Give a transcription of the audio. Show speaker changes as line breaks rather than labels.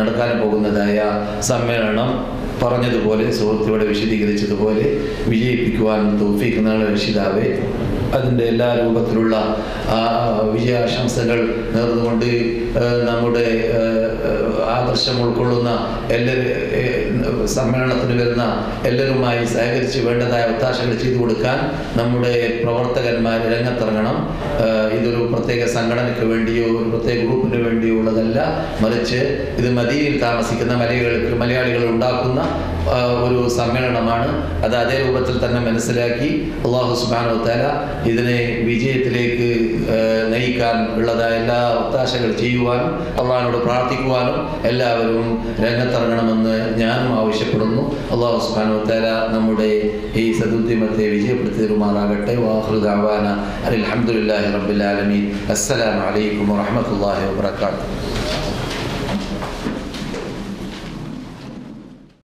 നടക്കാൻ പോകുന്നതായ സമ്മേളനം പറഞ്ഞതുപോലെ സുഹൃത്തിയോടെ വിശദീകരിച്ചതുപോലെ വിജയിപ്പിക്കുവാൻ തൗഫീഖ് നാളെ രക്ഷിതാവേ അതിൻ്റെ എല്ലാ രൂപത്തിലുള്ള വിജയാശംസകൾ നേർന്നുകൊണ്ട് നമ്മുടെ ആദർശം ഉൾക്കൊള്ളുന്ന സമ്മേളനത്തിന് വരുന്ന എല്ലാവരുമായി സഹകരിച്ച് വേണ്ടതായ ഒത്താശകൾ ചെയ്തു കൊടുക്കാൻ നമ്മുടെ പ്രവർത്തകന്മാർ രംഗത്തിറങ്ങണം. ഇതൊരു പ്രത്യേക സംഘടനയ്ക്ക് വേണ്ടിയോ ഒരു പ്രത്യേക ഗ്രൂപ്പിന് വേണ്ടിയോ ഉള്ളതല്ല, മറിച്ച് ഇത് മദീനയിൽ താമസിക്കുന്ന മലയാളികൾ ഉണ്ടാക്കുന്ന ഒരു സമ്മേളനമാണ്. അത് അതേ രൂപത്തിൽ തന്നെ മനസ്സിലാക്കി അല്ലാഹു സുബ്ഹാനഹു വ തആല ഇതിനെ വിജയത്തിലേക്ക് നയിക്കാൻ ഉള്ളതായ എല്ലാ ഒത്താശകൾ ചെയ്യുവാനും അള്ളാഹിനോട് പ്രാർത്ഥിക്കുവാനും എല്ലാവരും രംഗത്തിറങ്ങണമെന്ന് ഞാനും ആവശ്യപ്പെടുന്നു. അല്ലാഹു സുബ്ഹാനഹു വ തആല നമ്മുടെ ഈ സദുദ്യമത്തെ വിജയപ്പെടുത്തി തരുമാറാകട്ടെ. വആഖിറു ദഅവാന അൽഹംദുലില്ലാഹി റബ്ബിൽ ആലമീൻ. അസ്സലാമു അലൈക്കും വറഹ്മത്തുള്ളാഹി വബറകാതുഹു.